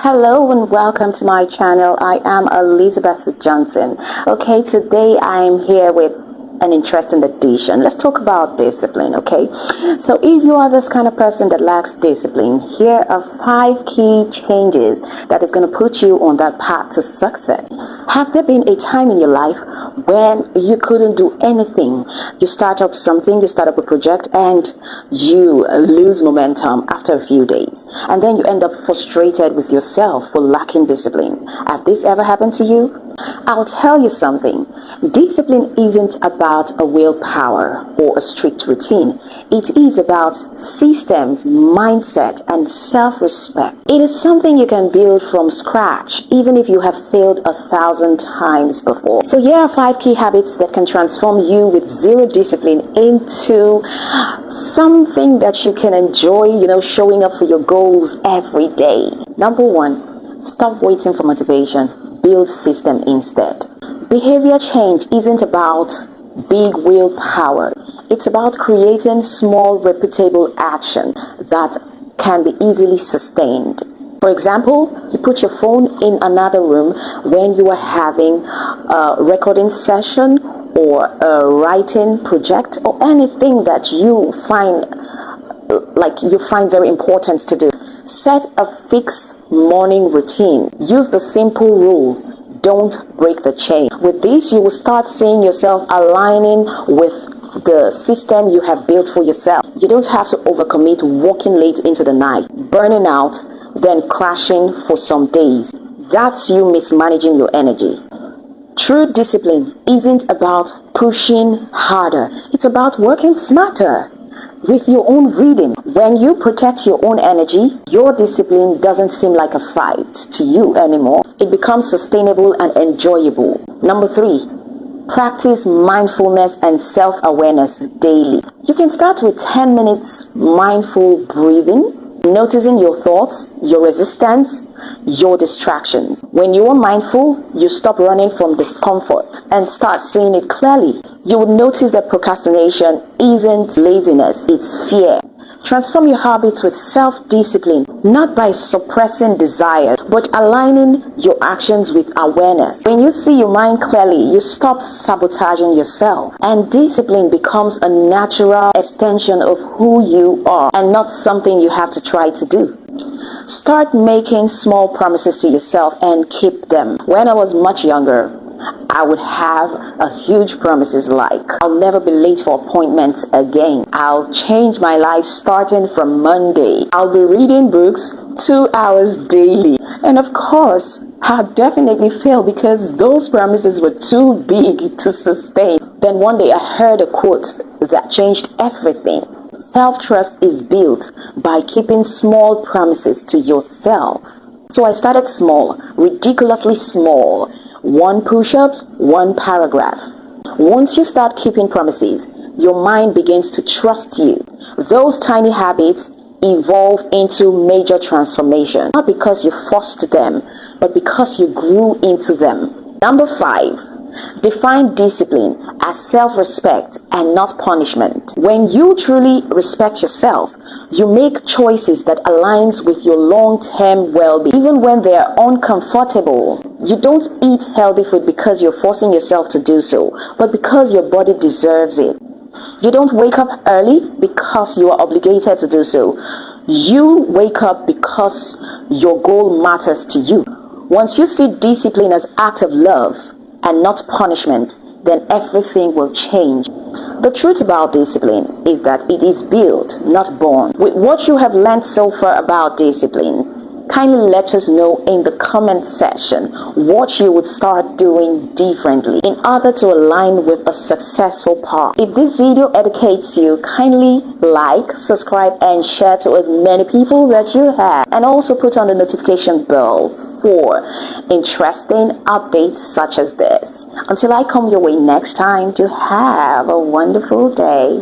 Hello and welcome to my channel. I am Elizabeth Johnson. Okay, today I am here with an interesting addition. Let's talk about discipline, okay? So if you are this kind of person that lacks discipline, here are 5 key changes that is going to put you on that path to success. Have there been a time in your life when you couldn't do anything? You start up something, you start up a project, and you lose momentum after a few days, and then you end up frustrated with yourself for lacking discipline. Have this ever happened to you? I'll tell you something. Discipline isn't about a willpower or a strict routine. It is about systems, mindset, and self-respect. It is something you can build from scratch, even if you have failed 1,000 times before. So here are 5 key habits that can transform you with zero discipline into something that you can enjoy, showing up for your goals every day. Number 1, stop waiting for motivation. Build system instead. Behavior change isn't about big willpower. It's about creating small, repeatable action that can be easily sustained. For example, you put your phone in another room when you are having a recording session or a writing project or anything that you find very important to do. Set a fixed morning routine. Use the simple rule: don't break the chain. With this, you will start seeing yourself aligning with the system you have built for yourself. You don't have to overcommit, working late into the night, burning out, then crashing for some days. That's you mismanaging your energy. True discipline isn't about pushing harder. It's about working smarter with your own rhythm. When you protect your own energy, your discipline doesn't seem like a fight to you anymore. It becomes sustainable and enjoyable. Number 3, practice mindfulness and self-awareness daily. You can start with 10 minutes mindful breathing, noticing your thoughts, your resistance, your distractions. When you are mindful, you stop running from discomfort and start seeing it clearly. You will notice that procrastination isn't laziness, it's fear. Transform your habits with self-discipline, not by suppressing desire, but aligning your actions with awareness. When you see your mind clearly, you stop sabotaging yourself, and discipline becomes a natural extension of who you are and not something you have to try to do. Start making small promises to yourself and keep them. When I was much younger, I would have a huge promises like, I'll never be late for appointments again. I'll change my life starting from Monday. I'll be reading books 2 hours daily. And of course, I definitely failed because those promises were too big to sustain. Then one day I heard a quote that changed everything. Self-trust is built by keeping small promises to yourself. So I started small, ridiculously small. 1 push-ups, 1 paragraph. Once you start keeping promises, your mind begins to trust you. Those tiny habits evolve into major transformation, not because you forced them, but because you grew into them. Number 5, define discipline as self-respect and not punishment. When you truly respect yourself, you make choices that aligns with your long-term well-being, even when they are uncomfortable. You don't eat healthy food because you're forcing yourself to do so, but because your body deserves it. You don't wake up early because you are obligated to do so. You wake up because your goal matters to you. Once you see discipline as act of love and not punishment, then everything will change. The truth about discipline is that it is built, not born. With what you have learned so far about discipline, kindly let us know in the comment section what you would start doing differently in order to align with a successful path. If this video educates you, kindly like, subscribe, and share to as many people that you have. And also put on the notification bell for interesting updates such as this. Until I come your way next time, to have a wonderful day.